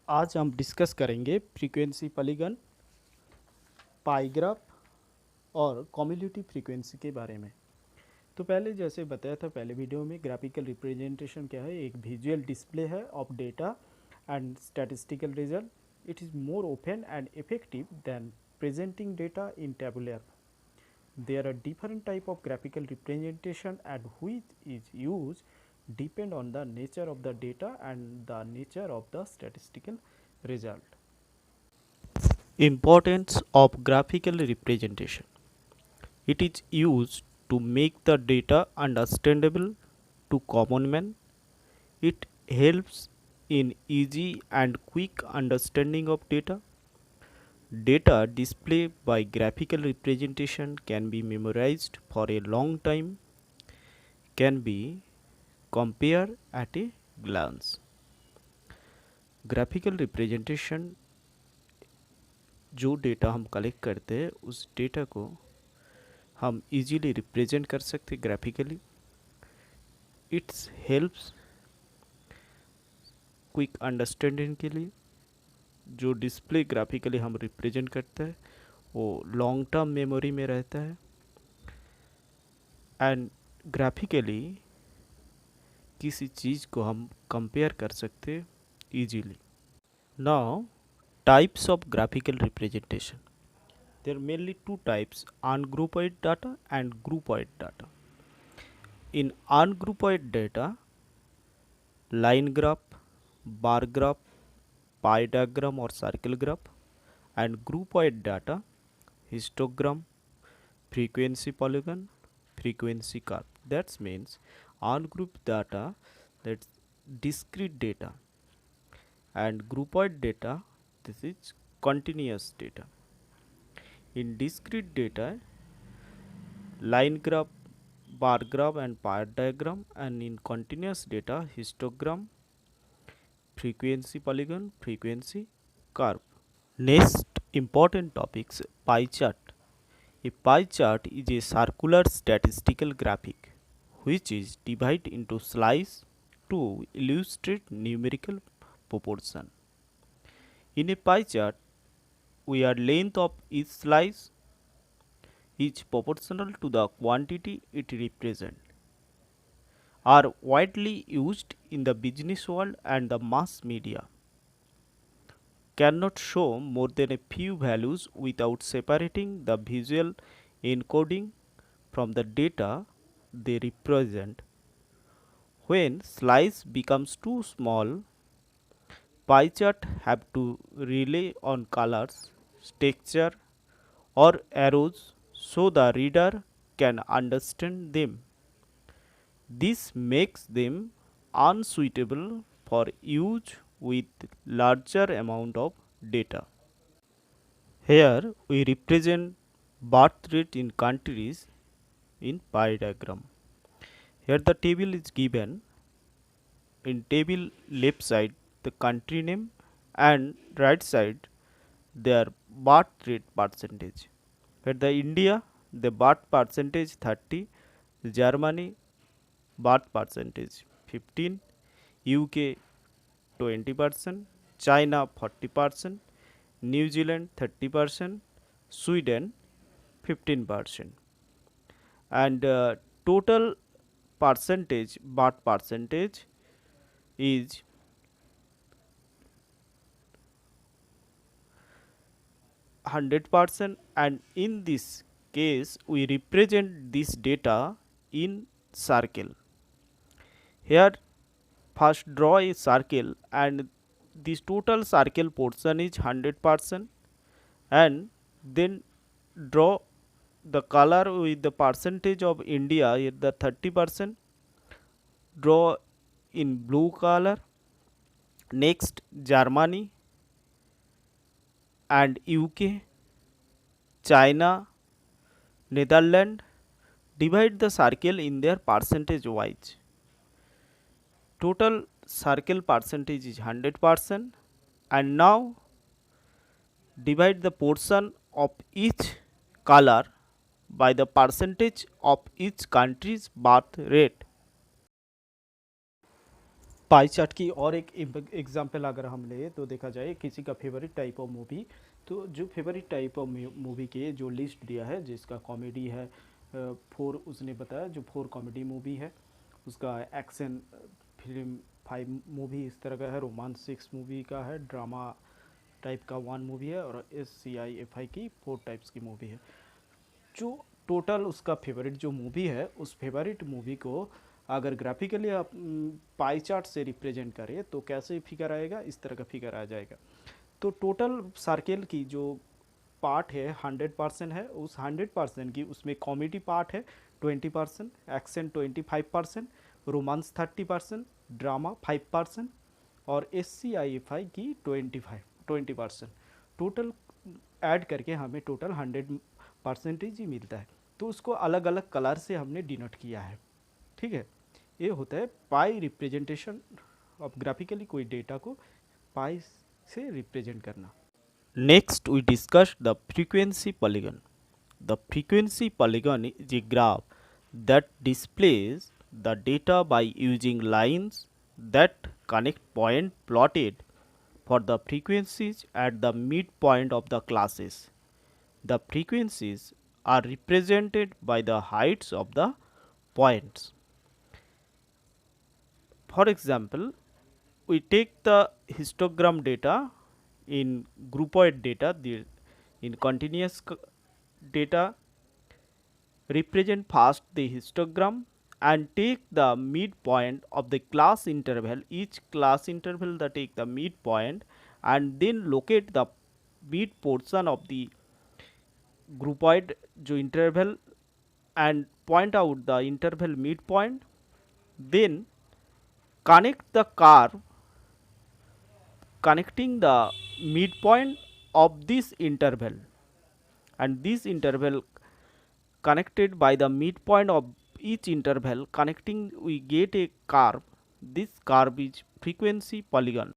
आज हम डिस्कस करेंगे फ्रीक्वेंसी पॉलीगन, पाई ग्राफ और कम्युलेटिव फ्रीक्वेंसी के बारे में। तो पहले जैसे बताया था पहले वीडियो में, ग्राफिकल रिप्रेजेंटेशन क्या है? एक विजुअल डिस्प्ले है of data and statistical result. It is more open and effective than presenting data in tabular. There are different type of graphical representation and which is used depend on the nature of the data and the nature of the statistical result. Importance of graphical representation. It is used to make the data understandable to common man. It helps in easy and quick understanding of data. Data displayed by graphical representation can be memorized for a long time, can be compared at a glance. Graphical representation, जो data हम collect करते हैं उस data को हम easily represent कर सकते graphically. It's helps quick understanding के लिए. जो डिस्प्ले ग्राफिकली हम रिप्रेजेंट करते हैं वो लॉन्ग टर्म मेमोरी में रहता है एंड ग्राफिकली किसी चीज़ को हम कंपेयर कर सकते easily. Now types of graphical representation. There are mainly two types, ungroupoid data and groupoid data. In ungroupoid data, line graph, bar graph, pie diagram or circle graph, and groupoid data, histogram, frequency polygon, frequency curve. That means ungrouped data, that's discrete data, and groupoid data, this is continuous data. In discrete data, line graph, bar graph and pie diagram, and in continuous data, histogram, frequency polygon, frequency curve. Next important topics, pie chart. A pie chart is a circular statistical graphic which is divided into slice to illustrate numerical proportion. In a pie chart, where length of each slice is proportional to the quantity it represents, are widely used in the business world and the mass media. Cannot show more than a few values without separating the visual encoding from the data they represent. When slice becomes too small, pie chart have to rely on colors, texture or arrows so the reader can understand them. This makes them unsuitable for use with larger amount of data. Here we represent birth rate in countries in pie diagram. Here the table is given. In table left side the country name and right side their birth rate percentage. Here the India, the birth percentage 30, Germany birth percentage 15, UK 20%, China 40%, New Zealand 30%, Sweden 15%, and total percentage birth percentage is 100%, and in this case we represent this data in circle. Here first draw a circle and this total circle portion is 100%, and then draw the color with the percentage of India at the 30%, draw in blue color. Next Germany and UK, China, Netherlands, divide the circle in their percentage wise. Total circle percentage is 100%, and now divide the portion of each color by the percentage of each country's birth rate. Pie chart की और एक example अगर हम ले तो देखा जाए किसी का फेवरेट टाइप ऑफ मूवी, तो जो फेवरेट टाइप ऑफ मूवी के जो लिस्ट दिया है, जिसका कॉमेडी है 4, उसने बताया जो 4 कॉमेडी मूवी है, उसका एक्शन फिल्म 5 मूवी इस तरह का है, रोमांस 6 मूवी का है, ड्रामा टाइप का 1 मूवी है, और SCI FI की 4 टाइप्स की मूवी है। जो टोटल उसका फेवरेट जो मूवी है, उस फेवरेट मूवी को अगर ग्राफिकली आप पाई चार्ट से रिप्रेजेंट करें तो कैसे फिगर आएगा, इस तरह का फिगर आ जाएगा। तो टोटल सर्किल की जो पार्ट है 100% है, उस 100% की उसमें कॉमेडी पार्ट है 20%, एक्शन 25%, रोमांस 30%, ड्रामा 5%, और SCI FI की 20% टोटल ऐड करके हमें टोटल 100% ही मिलता है। तो उसको अलग अलग कलर से हमने डिनोट किया है। ठीक है, ये होता है पाई रिप्रेजेंटेशन ऑफ ग्राफिकली कोई डेटा को पाई से रिप्रेजेंट करना। Next we discuss the frequency polygon. The frequency polygon is a graph that displays the data by using lines that connect point plotted for the frequencies at the midpoint of the classes. The frequencies are represented by the heights of the points. For example, we take the histogram data in groupoid data, in continuous data represent first the histogram and take the midpoint of the class interval, each class interval that take the midpoint, and then locate the mid portion of the groupoid जो interval and point out the interval midpoint, then connect the curve connecting the midpoint of this interval, and this interval connected by the midpoint of each interval connecting we get a curve. This curve is frequency polygon.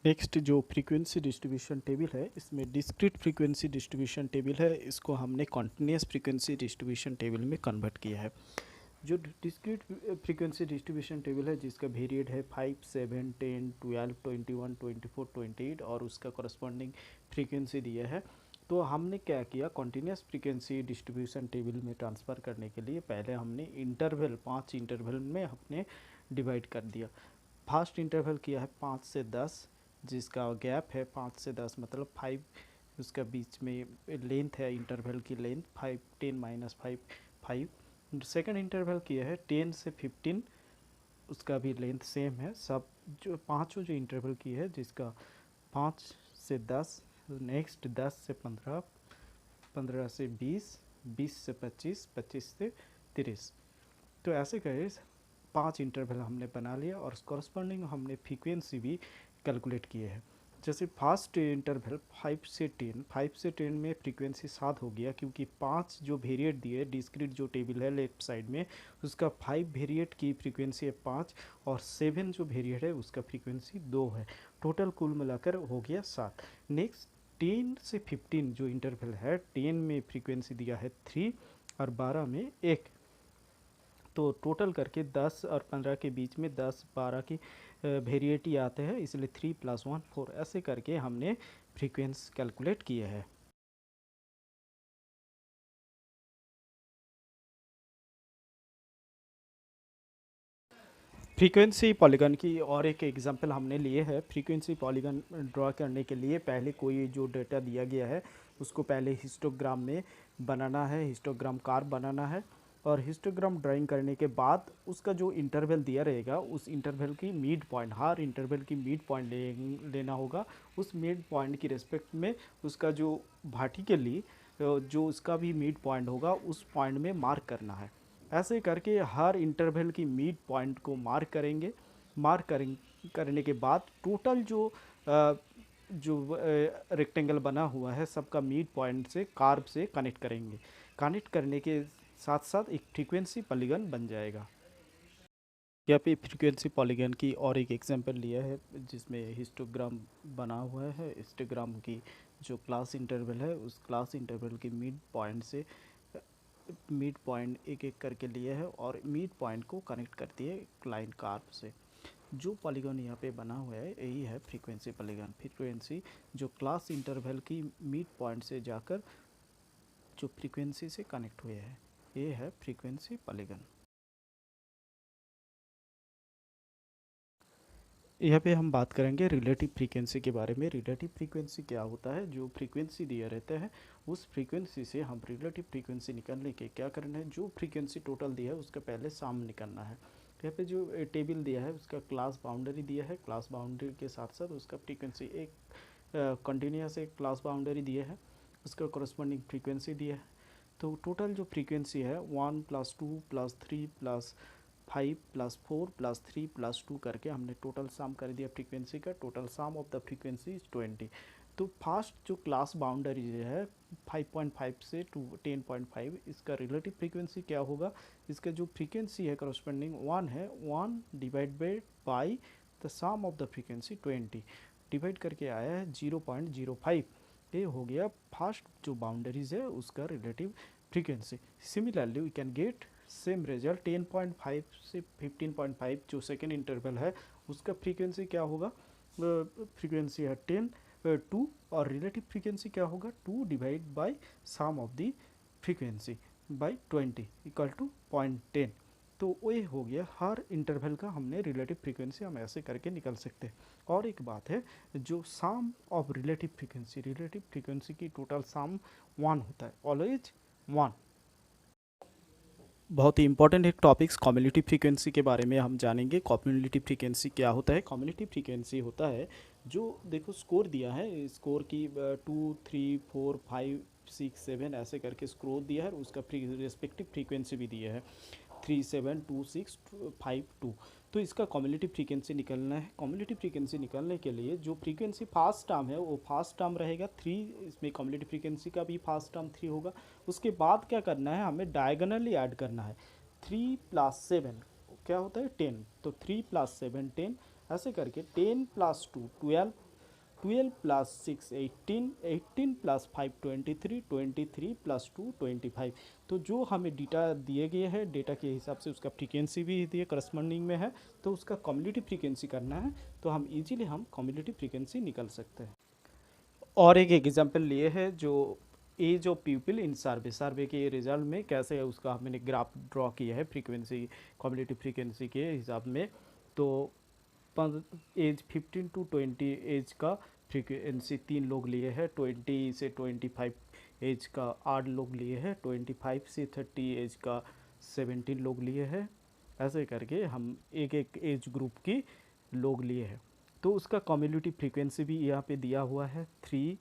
Next जो frequency distribution table है, इसमें discrete frequency distribution table है, इसको हमने continuous frequency distribution table में convert किया है। जो डिस्क्रीट फ्रीक्वेंसी डिस्ट्रीब्यूशन टेबल है, जिसका वेरिएट है 5, 7, 10, 12, 21, 24, 28, और उसका करस्पॉन्डिंग फ्रीक्वेंसी दिया है। तो हमने क्या किया, कॉन्टिन्यूस फ्रीक्वेंसी डिस्ट्रीब्यूशन टेबल में ट्रांसफ़र करने के लिए पहले हमने इंटरवल 5 इंटरवल में हमने डिवाइड कर दिया। फर्स्ट इंटरवल किया है 5 से 10, जिसका गैप है 5 से 10 मतलब 5, उसका बीच में लेंथ है इंटरवल की लेंथ 5, 10 - 5 5। सेकेंड इंटरवल किया है 10 से 15, उसका भी लेंथ सेम है। सब जो पाँचों जो इंटरवल की है, जिसका 5 से 10, नेक्स्ट 10 से 15, 15 से 20, 20 से 25, 25 से 30। तो ऐसे कहे 5 इंटरवल हमने बना लिया, और कॉरस्पॉन्डिंग हमने फ्रीक्वेंसी भी कैलकुलेट किए हैं। जैसे फर्स्ट इंटरवल 5 से 10, 5 से 10 में फ्रीक्वेंसी 7 हो गया, क्योंकि 5 जो वेरिएट दिए डिस्क्रीट जो टेबल है लेफ्ट साइड में, उसका 5 वेरिएट की फ्रीक्वेंसी है 5, और 7 जो वेरिएट है उसका फ्रीक्वेंसी 2 है। टोटल कुल मिलाकर हो गया 7। नेक्स्ट 10 से 15 जो इंटरवल है, 10 में फ्रीक्वेंसी दिया है 3, और 12 में 1। तो टोटल करके 10 और 15 के बीच में 10 12 की वेरिएटी आते हैं, इसलिए 3 + 1 4, ऐसे करके हमने फ्रीक्वेंसी कैलकुलेट किए हैं। फ्रीक्वेंसी पॉलीगन की और एक एग्जांपल हमने लिए है। फ्रीक्वेंसी पॉलीगन ड्रॉ करने के लिए पहले कोई जो डेटा दिया गया है उसको पहले हिस्टोग्राम में बनाना है, हिस्टोग्राम कार्व बनाना है, और हिस्टोग्राम ड्राइंग करने के बाद उसका जो इंटरवल दिया रहेगा, उस इंटरवल की मिड पॉइंट, हर इंटरवल की मिड पॉइंट लेना होगा। उस मिड पॉइंट की रिस्पेक्ट में उसका जो वर्टिकली जो उसका भी मिड पॉइंट होगा, उस पॉइंट में मार्क करना है। ऐसे करके हर इंटरवल की मिड पॉइंट को मार्क करेंगे। करने के बाद टोटल जो रेक्टेंगल बना हुआ है सबका मिड पॉइंट से कार्व से कनेक्ट करेंगे। कनेक्ट करने के साथ साथ एक फ्रीक्वेंसी पॉलीगन बन जाएगा। यहाँ पे फ्रीक्वेंसी पॉलीगन की और एक एग्जांपल लिया है, जिसमें हिस्टोग्राम बना हुआ है। हिस्टोग्राम की जो क्लास इंटरवल है, उस क्लास इंटरवल की मिड पॉइंट से मिड पॉइंट एक एक करके लिए है, और मिड पॉइंट को कनेक्ट करती है एक लाइन कार्व से। जो पॉलीगॉन यहाँ पे बना हुआ है यही है फ्रीक्वेंसी पॉलीगॉन। फ्रीक्वेंसी जो क्लास इंटरवल की मिड पॉइंट से जाकर जो फ्रीक्वेंसी से कनेक्ट हुए हैं, ये है फ्रीक्वेंसी पॉलीगॉन। यहाँ पे हम बात करेंगे रिलेटिव फ्रीक्वेंसी के बारे में। रिलेटिव फ्रीक्वेंसी क्या होता है? जो फ्रीक्वेंसी दिया रहता है उस फ्रीक्वेंसी से हम रिलेटिव फ्रीक्वेंसी निकालने के क्या करना है, जो फ्रीक्वेंसी टोटल दिया है उसका पहले सम निकालना है। यहाँ पे जो टेबल दिया है उसका क्लास बाउंड्री दिया है, क्लास बाउंड्री के साथ साथ उसका फ्रीक्वेंसी एक कंटिन्यूस एक क्लास बाउंड्री दिया है, उसका करस्पॉन्डिंग फ्रीक्वेंसी दिया है। तो टोटल जो फ्रीक्वेंसी है 1 + 2 + 3 + 5 + 4 + 3 + 2 करके हमने टोटल सम कर दिया फ्रीक्वेंसी का। Total sum of the frequency is 20। तो फास्ट जो क्लास बाउंड्री है 5.5 से 10.5, इसका रिलेटिव फ्रीक्वेंसी क्या होगा? इसका जो फ्रीक्वेंसी है करस्पॉन्डिंग 1 है, 1 divide by the sum of the frequency 20 divide करके आया है 0.05। ये हो गया फास्ट जो बाउंड्रीज है उसका relative frequency. Similarly we can get same result 10.5 से 15.5 जो सेकेंड इंटरवल है उसका फ्रीक्वेंसी क्या होगा? फ्रीक्वेंसी है 2 और रिलेटिव फ्रीक्वेंसी क्या होगा? 2 divide by sum of the frequency by 20 equal to 0.10। तो ये हो गया हर इंटरवल का हमने रिलेटिव फ्रीक्वेंसी हम ऐसे करके निकल सकते हैं। और एक बात है, जो सम ऑफ रिलेटिव फ्रीक्वेंसी की टोटल सम 1 होता है, ऑलवेज 1। बहुत ही इंपॉर्टेंट एक टॉपिक्स कम्युनिटी फ्रीक्वेंसी के बारे में हम जानेंगे। कम्युनिटी फ्रीक्वेंसी क्या होता है? कम्युनिटी फ्रीक्वेंसी होता है जो देखो स्कोर दिया है, स्कोर की 2 3 4 5 6 7 ऐसे करके स्कोर दिया है, उसका रेस्पेक्टिव फ्रीक्वेंसी भी दिया है 3 7 2 6 5 2। तो इसका कम्युनिटी फ्रीक्वेंसी निकलना है। कम्युनिटी फ्रीक्वेंसी निकालने के लिए जो फ्रीक्वेंसी फास्ट टर्म है वो फास्ट टर्म रहेगा 3, इसमें कम्युनिटी फ्रीक्वेंसी का भी फास्ट टर्म 3 होगा। उसके बाद क्या करना है, हमें डायगोनली ऐड करना है। 3 + 7 क्या होता है? 10। तो 3 + 7 10, ऐसे करके 10 + 2 12, 12 + 6 18, 18 + 5 23, 23 + 2 25। तो जो हमें डेटा दिए गए हैं, डेटा के हिसाब से उसका फ्रीक्वेंसी भी दिए करस्पॉन्डिंग में है, तो उसका कम्युनिटी फ्रीक्वेंसी करना है तो हम इजीली हम कम्युनिटी फ्रीक्वेंसी निकल सकते हैं। और एक एग्जांपल लिए है जो एज ऑफ पीपल इन सर्वे के रिजल्ट में कैसे है उसका हमने ग्राफ ड्रॉ किया है फ्रीक्वेंसी कम्युनिटी फ्रीक्वेंसी के हिसाब में। तो एज 15 to 20 एज का फ्रीक्वेंसी 3 लोग लिए हैं, 20 से 25 एज का 8 लोग लिए हैं, 25 से 30 एज का 17 लोग लिए हैं। ऐसे करके हम एक एक एज ग्रुप की लोग लिए हैं। तो उसका कम्युनिटी फ्रीक्वेंसी भी यहाँ पे दिया हुआ है 3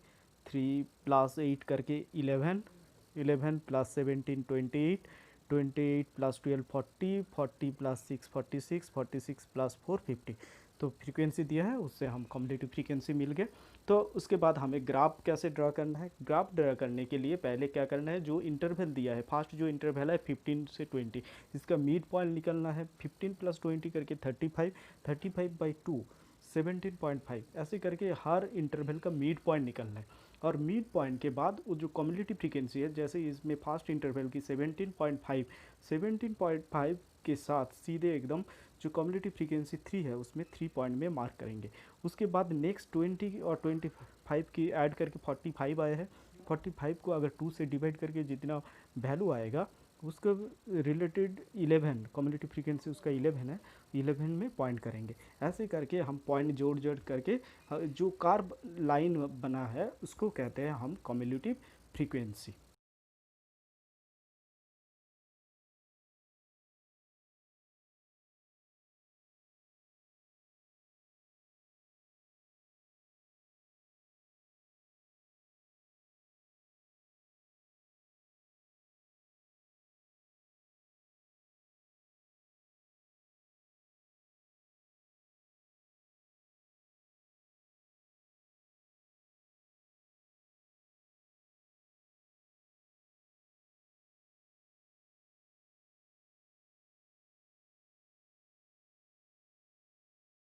3 + 8 करके 11, 11 + 17 28, 28 + 12 40, 40 + 6 46, 46 + 4 50। तो फ्रीक्वेंसी दिया है, उससे हम कम्युनिटी फ्रीक्वेंसी मिल गए। तो उसके बाद हमें ग्राफ कैसे ड्रा करना है? ग्राफ ड्रा करने के लिए पहले क्या करना है, जो इंटरवल दिया है फास्ट जो इंटरवल है 15 से 20, इसका मिड पॉइंट निकलना है। 15 + 20 करके 35, 35/2 17.5, ऐसे करके हर इंटरवल का मिड पॉइंट निकलना है। और मिड पॉइंट के बाद वो जो कम्युनिटी फ्रीक्वेंसी है, जैसे इसमें फास्ट इंटरवल की 17.5, 17.5 के साथ सीधे एकदम जो कम्युनिटी फ्रीक्वेंसी 3 है उसमें 3 पॉइंट में मार्क करेंगे। उसके बाद नेक्स्ट 20 और 25 की ऐड करके 45 आया है। 45 को अगर 2 से डिवाइड करके जितना वैल्यू आएगा उसका रिलेटेड 11 कम्युनिटी फ्रीक्वेंसी उसका 11 है, 11 में पॉइंट करेंगे। ऐसे करके हम पॉइंट जोड़ जोड़ करके जो कार्व लाइन बना है उसको कहते हैं हम कम्युनिटी फ्रीक्वेंसी।